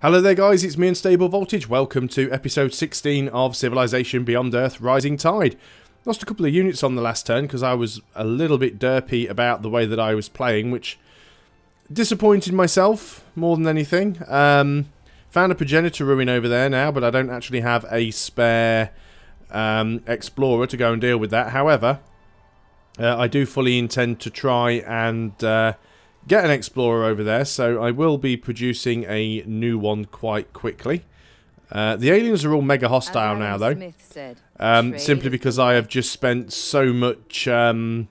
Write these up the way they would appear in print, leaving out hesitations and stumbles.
Hello there guys, it's me Unstable Voltage. Welcome to episode 16 of Civilization Beyond Earth Rising Tide. Lost a couple of units on the last turn because I was a little bit derpy about the way that I was playing, which disappointed myself more than anything. Found a progenitor ruin over there now, but I don't actually have a spare explorer to go and deal with that. However, I do fully intend to try and get an explorer over there, so I will be producing a new one quite quickly. The aliens are all mega hostile now, though. Simply because I have just spent so much... I've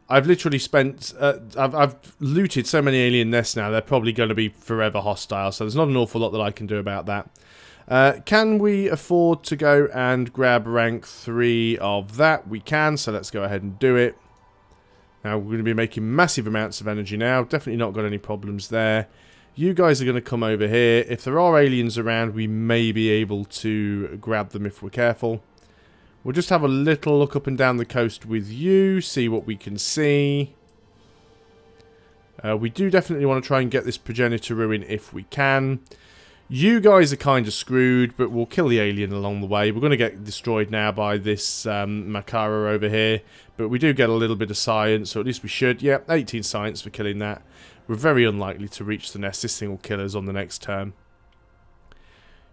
literally spent... I've looted so many alien nests now, they're probably going to be forever hostile, so there's not an awful lot that I can do about that. Can we afford to go and grab rank 3 of that? We can, so let's go ahead and do it. Now, we're going to be making massive amounts of energy now. Definitely not got any problems there. You guys are going to come over here. If there are aliens around, we may be able to grab them if we're careful. We'll just have a little look up and down the coast with you. See what we can see. We do definitely want to try and get this progenitor ruin if we can. You guys are kind of screwed, but we'll kill the alien along the way. We're going to get destroyed now by this Makara over here. But we do get a little bit of science, or at least we should. Yeah, 18 science for killing that. We're very unlikely to reach the nest. This thing will kill us on the next turn.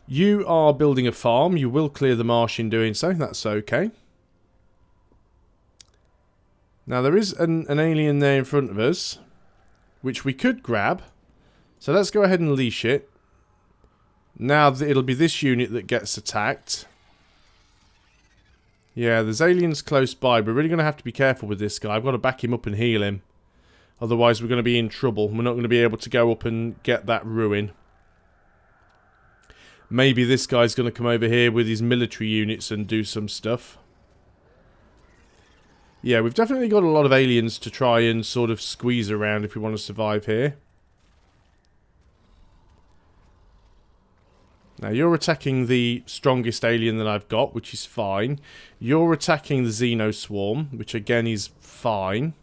You are building a farm. You will clear the marsh in doing so. That's okay. Now, there is an alien there in front of us, which we could grab. So let's go ahead and leash it. Now, it'll be this unit that gets attacked. Yeah, there's aliens close by. We're really going to have to be careful with this guy. I've got to back him up and heal him. Otherwise, we're going to be in trouble. We're not going to be able to go up and get that ruin. Maybe this guy's going to come over here with his military units and do some stuff. Yeah, we've definitely got a lot of aliens to try and sort of squeeze around if we want to survive here. Now, you're attacking the strongest alien that I've got, which is fine. You're attacking the Xenoswarm, which again is fine.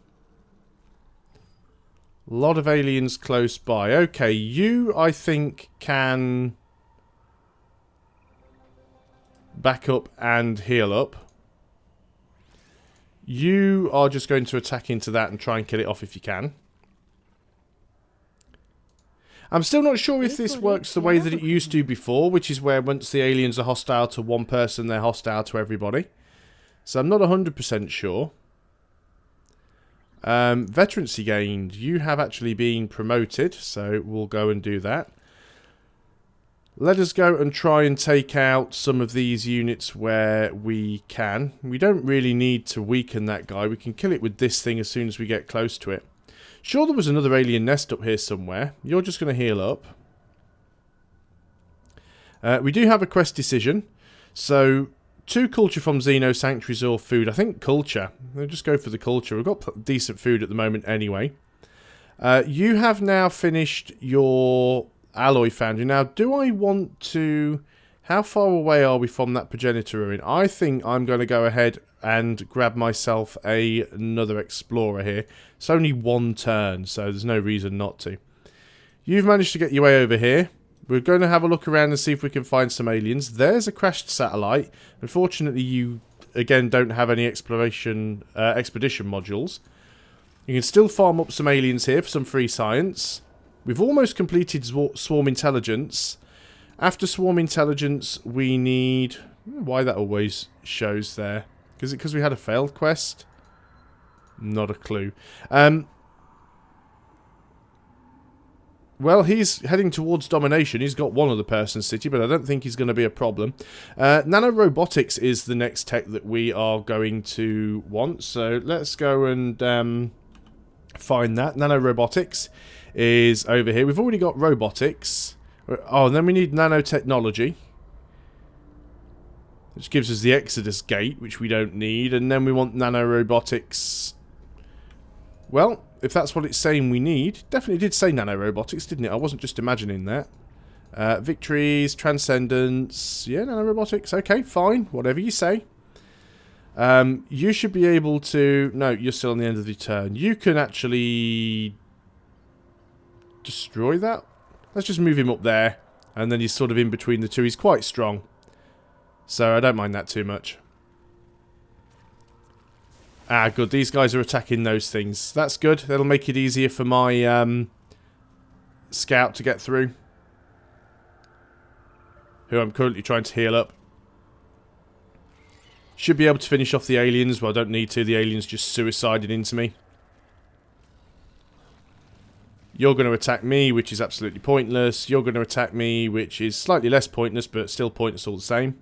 A lot of aliens close by. Okay, you, I think, can back up and heal up. You are just going to attack into that and try and kill it off if you can. I'm still not sure if this works the way that it used to before, which is where once the aliens are hostile to one person, they're hostile to everybody. So I'm not 100% sure. Veterancy gained. You have actually been promoted, so we'll go and do that. Let us go and try and take out some of these units where we can. We don't really need to weaken that guy. We can kill it with this thing as soon as we get close to it. Sure, there was another alien nest up here somewhere. You're just going to heal up. We do have a quest decision. So, 2 culture from Xeno Sanctuaries or food. I think culture. We'll just go for the culture. We've got decent food at the moment anyway. You have now finished your alloy foundry. Now, do I want to... How far away are we from that progenitor ruin? I think I'm going to go ahead and grab myself another explorer here. It's only one turn, so there's no reason not to. You've managed to get your way over here. We're going to have a look around and see if we can find some aliens. There's a crashed satellite. Unfortunately, you, again, don't have any expedition modules. You can still farm up some aliens here for some free science. We've almost completed Swarm Intelligence. After Swarm Intelligence, we need... I don't know why that always shows there. Is it because we had a failed quest? Not a clue. Well, he's heading towards domination. He's got one other person's city, but I don't think he's going to be a problem. Nanorobotics is the next tech that we are going to want. So let's go and find that. Nanorobotics is over here. We've already got robotics. Oh, and then we need nanotechnology, which gives us the Exodus Gate, which we don't need. And then we want nanorobotics. Well, if that's what it's saying we need. Definitely did say nanorobotics, didn't it? I wasn't just imagining that. Victories, transcendence. Yeah, nanorobotics. Okay, fine. Whatever you say. You should be able to... No, you're still on the end of the turn. You can actually... destroy that? Let's just move him up there. And then he's sort of in between the two. He's quite strong. So I don't mind that too much. Ah, good. These guys are attacking those things. That's good. That'll make it easier for my scout to get through. Who I'm currently trying to heal up. Should be able to finish off the aliens. Well, I don't need to. The aliens just suicided into me. You're going to attack me, which is absolutely pointless. You're going to attack me, which is slightly less pointless, but still pointless all the same.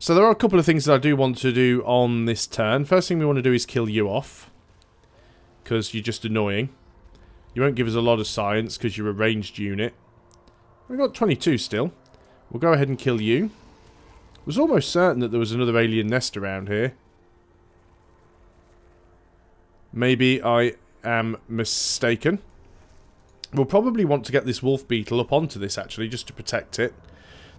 So there are a couple of things that I do want to do on this turn. First thing we want to do is kill you off. Because you're just annoying. You won't give us a lot of science because you're a ranged unit. We've got 22 still. We'll go ahead and kill you. I was almost certain that there was another alien nest around here. Maybe I am mistaken. We'll probably want to get this wolf beetle up onto this actually, just to protect it.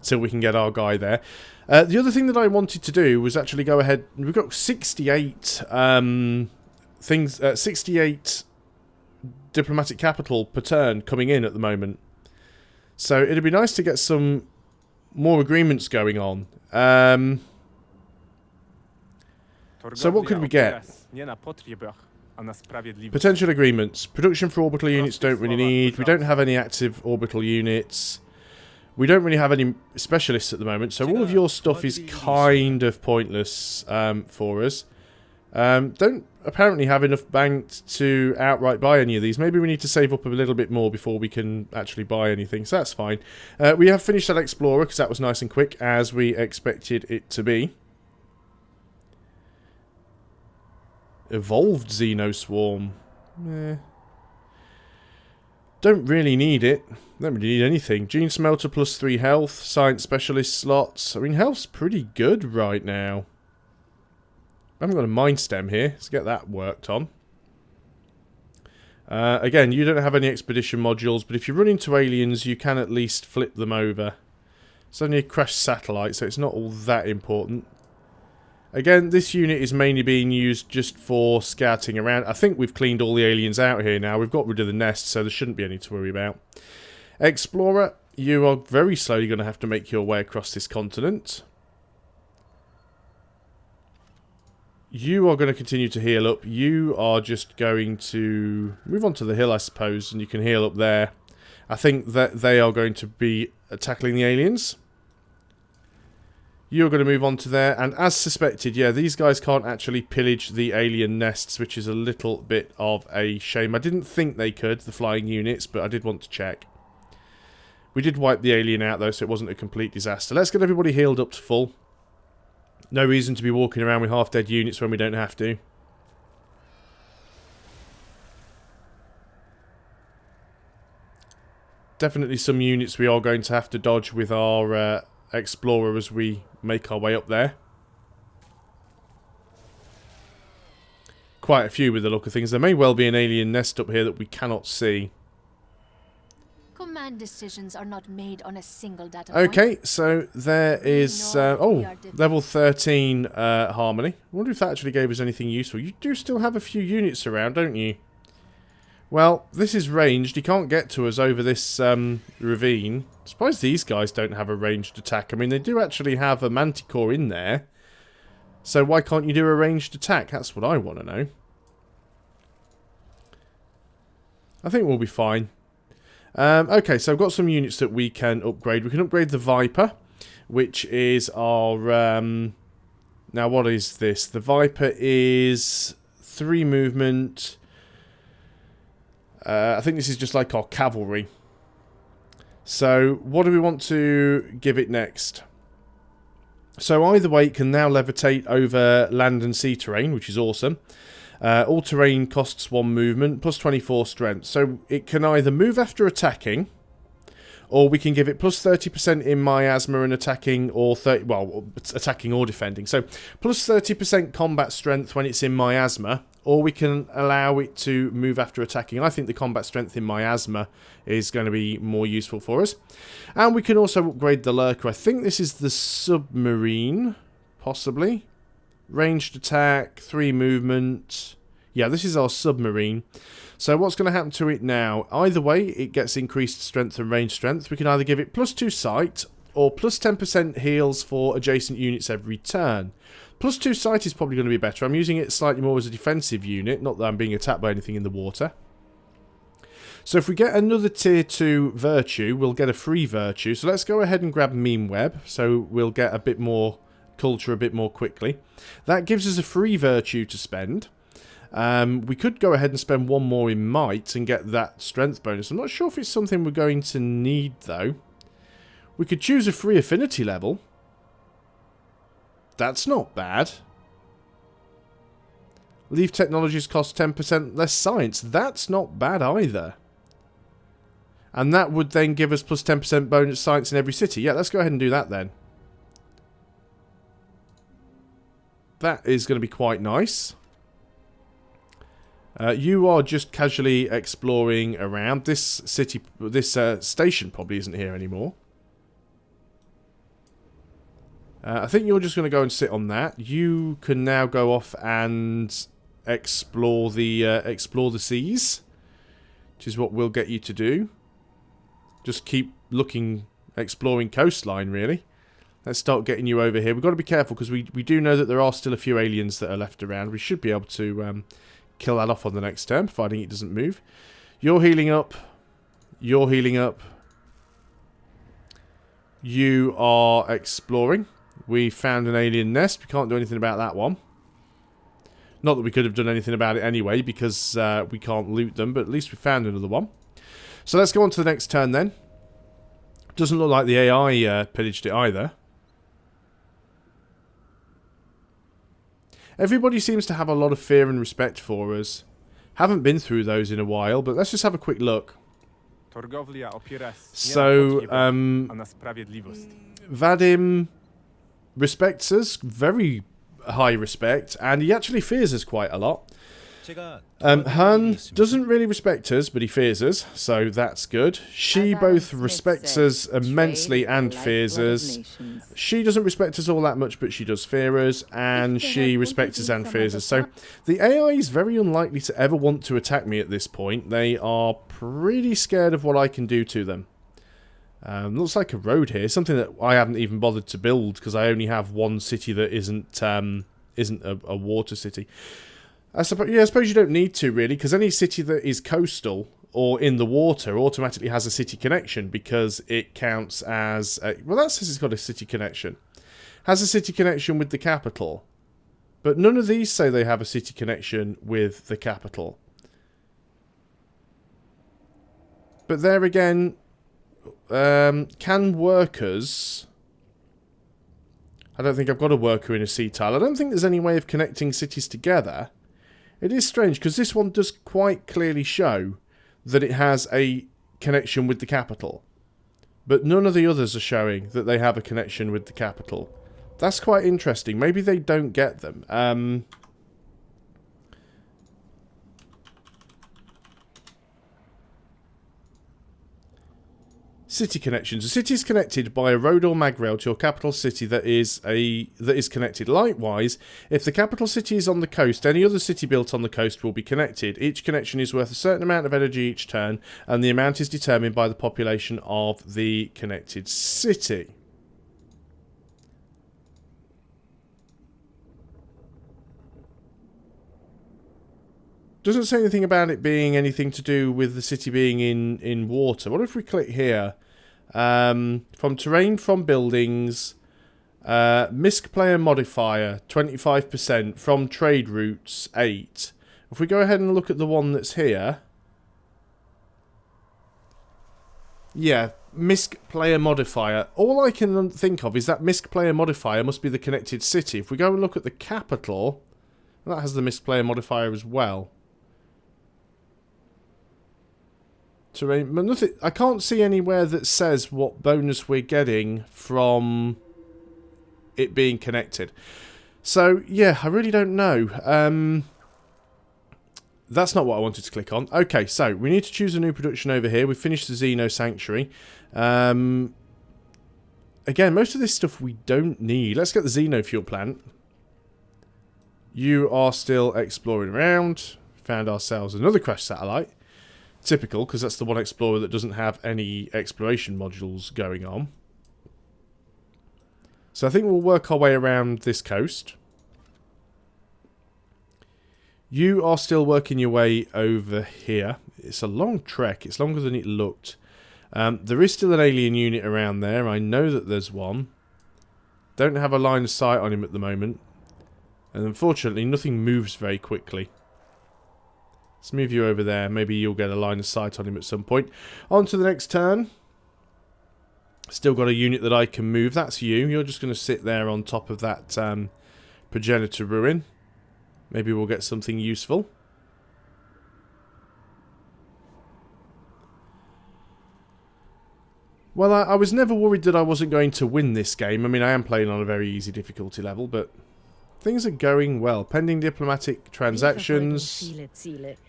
Till we can get our guy there. The other thing that I wanted to do was actually go ahead. We've got 68 68 diplomatic capital per turn coming in at the moment. So it'd be nice to get some more agreements going on. So what could we get? Potential agreements. Production for orbital units don't really need. We don't have any active orbital units. We don't really have any specialists at the moment, so all of your stuff is kind of pointless for us. Don't apparently have enough banked to outright buy any of these. Maybe we need to save up a little bit more before we can actually buy anything, so that's fine. We have finished that Explorer, because that was nice and quick, as we expected it to be. Evolved Xenoswarm. Don't really need it. Don't really need anything. Gene Smelter plus 3 health. Science Specialist slots. I mean, health's pretty good right now. I haven't got a Mind Stem here. Let's get that worked on. Again, you don't have any expedition modules, but if you run into aliens, you can at least flip them over. It's only a crashed satellite, so it's not all that important. Again, this unit is mainly being used just for scouting around. I think we've cleaned all the aliens out here now. We've got rid of the nest, so there shouldn't be any to worry about. Explorer, you are very slowly going to have to make your way across this continent. You are going to continue to heal up. You are just going to move on to the hill, I suppose, and you can heal up there. I think that they are going to be tackling the aliens. You're going to move on to there, and as suspected, yeah, these guys can't actually pillage the alien nests, which is a little bit of a shame. I didn't think they could, the flying units, but I did want to check. We did wipe the alien out, though, so it wasn't a complete disaster. Let's get everybody healed up to full. No reason to be walking around with half-dead units when we don't have to. Definitely some units we are going to have to dodge with our Explorer as we make our way up there. Quite a few with the look of things. There may well be an alien nest up here that we cannot see. Command decisions are not made on a single data point. Okay, so there is level 13 Harmony. I wonder if that actually gave us anything useful. You do still have a few units around, don't you? Well, this is ranged. He can't get to us over this ravine. I suppose these guys don't have a ranged attack. I mean, they do actually have a Manticore in there. So why can't you do a ranged attack? That's what I want to know. I think we'll be fine. Okay, so I've got some units that we can upgrade. We can upgrade the Viper, which is our... now, what is this? The Viper is 3 movement... I think this is just like our cavalry. So, what do we want to give it next? So, either way, it can now levitate over land and sea terrain, which is awesome. All terrain costs 1 movement, plus 24 strength. So, it can either move after attacking, or we can give it plus 30% in miasma and attacking, or attacking or defending. So, plus 30% combat strength when it's in miasma, or we can allow it to move after attacking. I think the combat strength in miasma is going to be more useful for us. And we can also upgrade the Lurker. I think this is the submarine, possibly. Ranged attack, 3 movement. Yeah, this is our submarine. So what's going to happen to it now? Either way, it gets increased strength and range strength. We can either give it +2 sight or +10% heals for adjacent units every turn. +2 sight is probably going to be better. I'm using it slightly more as a defensive unit, not that I'm being attacked by anything in the water. So if we get another tier 2 virtue, we'll get a free virtue. So let's go ahead and grab Meme Web, so we'll get a bit more culture a bit more quickly. That gives us a free virtue to spend. We could go ahead and spend one more in Might and get that strength bonus. I'm not sure if it's something we're going to need, though. We could choose a free affinity level. That's not bad. Leave technologies cost 10% less science. That's not bad either. And that would then give us +10% bonus science in every city. Yeah, let's go ahead and do that then. That is going to be quite nice. You are just casually exploring around. This city, this station probably isn't here anymore. I think you're just going to go and sit on that. You can now go off and explore the seas, which is what we'll get you to do. Just keep looking, exploring coastline, really. Let's start getting you over here. We've got to be careful because we do know that there are still a few aliens that are left around. We should be able to kill that off on the next turn, providing it doesn't move. You're healing up. You're healing up. You are exploring. We found an alien nest. We can't do anything about that one. Not that we could have done anything about it anyway, because we can't loot them, but at least we found another one. So let's go on to the next turn then. Doesn't look like the AI pillaged it either. Everybody seems to have a lot of fear and respect for us. Haven't been through those in a while, but let's just have a quick look. So, Vadim respects us, very high respect, and he actually fears us quite a lot. Han doesn't really respect us, but he fears us, so that's good. She both respects us immensely and fears us. She doesn't respect us all that much, but she does fear us, and she respects us and fears us. So the AI is very unlikely to ever want to attack me at this point. They are pretty scared of what I can do to them. Looks like a road here, something that I haven't even bothered to build because I only have one city that isn't a water city. I suppose you don't need to, really, because any city that is coastal or in the water automatically has a city connection because it counts as... well, that says it's got a city connection. Has a city connection with the capital. But none of these say they have a city connection with the capital. But there again, can workers... I don't think I've got a worker in a sea tile. I don't think there's any way of connecting cities together. It is strange, because this one does quite clearly show that it has a connection with the capital. But none of the others are showing that they have a connection with the capital. That's quite interesting. Maybe they don't get them. City connections. A city is connected by a road or mag rail to your capital city that is connected. Likewise, if the capital city is on the coast, any other city built on the coast will be connected. Each connection is worth a certain amount of energy each turn, and the amount is determined by the population of the connected city. Doesn't say anything about it being anything to do with the city being in water. What if we click here? From terrain, from buildings, MISC player modifier, 25%, from trade routes, 8. If we go ahead and look at the one that's here. Yeah, MISC player modifier. All I can think of is that MISC player modifier must be the connected city. If we go and look at the capital, that has the MISC player modifier as well. Terrain, but nothing. I can't see anywhere that says what bonus we're getting from it being connected. So yeah, I really don't know. That's not what I wanted to click on. Okay, so we need to choose a new production over here. We've finished the Xeno Sanctuary. Again, most of this stuff we don't need. Let's get the Xeno Fuel Plant. You are still exploring around. found ourselves another crash satellite. Typical, because that's the one explorer that doesn't have any exploration modules going on. So I think we'll work our way around this coast. You are still working your way over here. It's a long trek. It's longer than it looked. There is still an alien unit around there. I know that there's one. Don't have a line of sight on him at the moment. And unfortunately, nothing moves very quickly. Let's move you over there. Maybe you'll get a line of sight on him at some point. On to the next turn. Still got a unit that I can move. That's you. You're just going to sit there on top of that progenitor ruin. Maybe we'll get something useful. Well, I was never worried that I wasn't going to win this game. I mean, I am playing on a very easy difficulty level, but things are going well. Pending diplomatic transactions.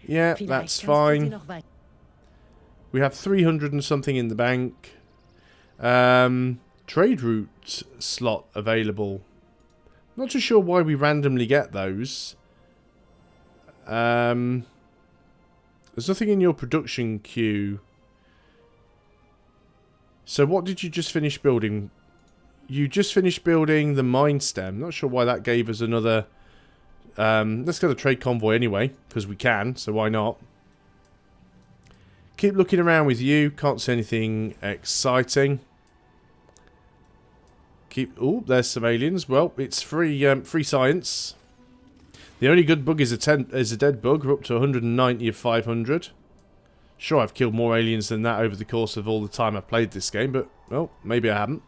Yeah, that's fine. We have 300 and something in the bank. Trade route slot available. Not too sure why we randomly get those. There's nothing in your production queue. So what did you just finish building? You just finished building the mine stem. Not sure why that gave us another... let's go to trade convoy anyway, because we can, so why not? Keep looking around with you. Can't see anything exciting. Oh, there's some aliens. Well, it's free science. The only good bug is a dead bug. We're up to 190 of 500. Sure, I've killed more aliens than that over the course of all the time I've played this game, but, well, maybe I haven't.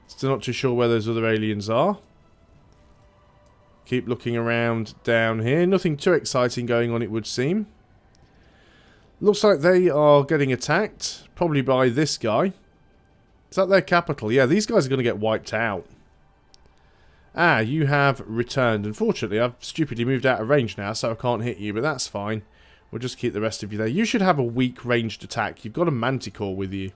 Still not too sure where those other aliens are. Keep looking around down here. Nothing too exciting going on, it would seem. Looks like they are getting attacked. Probably by this guy. Is that their capital? Yeah, these guys are going to get wiped out. Ah, you have returned. Unfortunately, I've stupidly moved out of range now, so I can't hit you, but that's fine. We'll just keep the rest of you there. You should have a weak ranged attack. You've got a Manticore with you.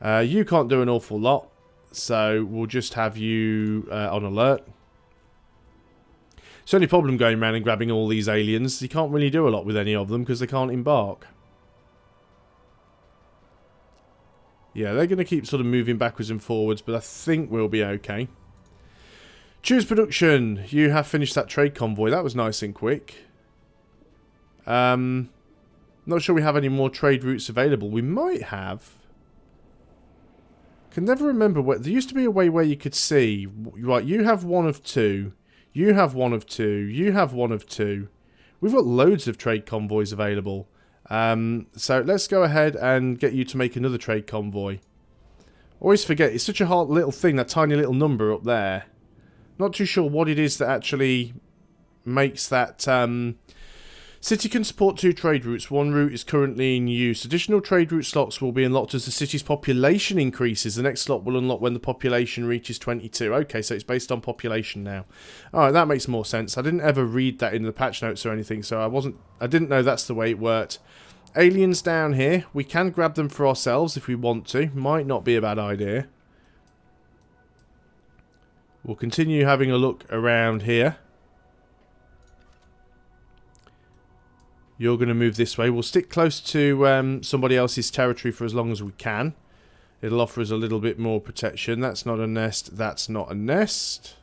You can't do an awful lot, so we'll just have you on alert. It's the only problem going around and grabbing all these aliens. You can't really do a lot with any of them because they can't embark. Yeah, they're going to keep sort of moving backwards and forwards, but I think we'll be okay. Choose production. You have finished that trade convoy. That was nice and quick. Not sure we have any more trade routes available. We might have. Can never remember where. There used to be a way where you could see. Right, you have one of two. You have one of two. You have one of two. We've got loads of trade convoys available. So let's go ahead and get you to make another trade convoy. Always forget, it's such a hard little thing, that tiny little number up there. Not too sure what it is that actually makes that... City can support 2 trade routes. One route is currently in use. Additional trade route slots will be unlocked as the city's population increases. The next slot will unlock when the population reaches 22. Okay, so it's based on population now. Alright, that makes more sense. I didn't ever read that in the patch notes or anything, so I didn't know that's the way it worked. Aliens down here. We can grab them for ourselves if we want to. Might not be a bad idea. We'll continue having a look around here. You're going to move this way. We'll stick close to somebody else's territory for as long as we can. It'll offer us a little bit more protection. That's not a nest. That's not a nest.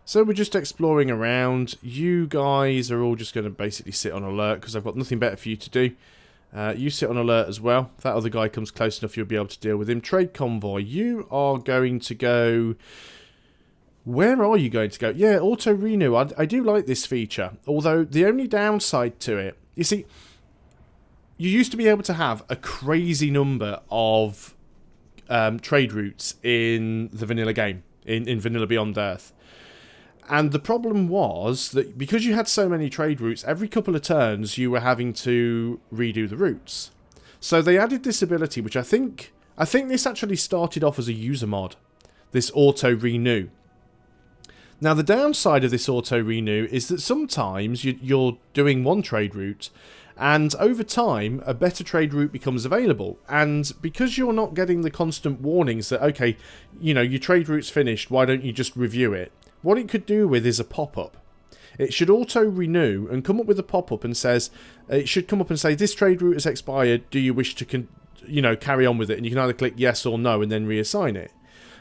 So we're just exploring around. You guys are all just going to basically sit on alert because I've got nothing better for you to do. You sit on alert as well. If that other guy comes close enough, you'll be able to deal with him. Trade convoy. You are going to go... Where are you going to go? Yeah, auto renew. I do like this feature. Although the only downside to it... You see, you used to be able to have a crazy number of trade routes in the vanilla game. In Vanilla Beyond Earth. And the problem was that because you had so many trade routes, every couple of turns you were having to redo the routes. So they added this ability, which I think this actually started off as a user mod. This auto renew. Now, the downside of this auto-renew is that sometimes you're doing one trade route, and over time, a better trade route becomes available. And because you're not getting the constant warnings that, okay, you know, your trade route's finished, why don't you just review it? what it could do with is a pop-up. It should auto-renew and come up with a pop-up and says, it should come up and say, this trade route has expired, do you wish to carry on with it? And you can either click yes or no and then reassign it.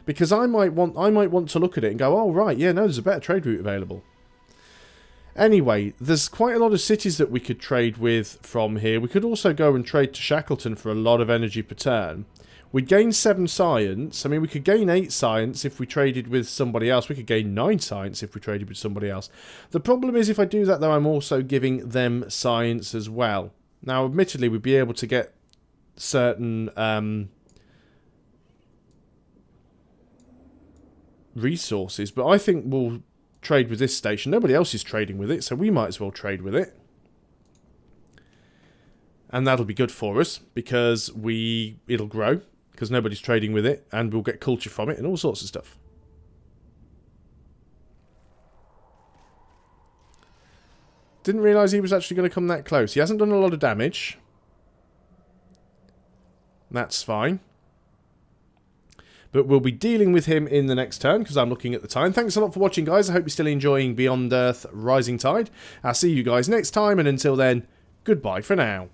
Because I might want to look at it and go, oh right, yeah, no, there's a better trade route available. Anyway, there's quite a lot of cities that we could trade with from here. We could also go and trade to Shackleton for a lot of energy per turn. We'd gain 7 science. I mean, we could gain 8 science if we traded with somebody else. We could gain 9 science if we traded with somebody else. The problem is if I do that, though, I'm also giving them science as well. Now, admittedly, we'd be able to get certain resources, but I think we'll trade with this station. Nobody else is trading with it, so we might as well trade with it. And that'll be good for us, because it'll grow, because nobody's trading with it, and we'll get culture from it, and all sorts of stuff. Didn't realise he was actually going to come that close. He hasn't done a lot of damage. That's fine. But we'll be dealing with him in the next turn, because I'm looking at the time. Thanks a lot for watching, guys. I hope you're still enjoying Beyond Earth Rising Tide. I'll see you guys next time, and until then, goodbye for now.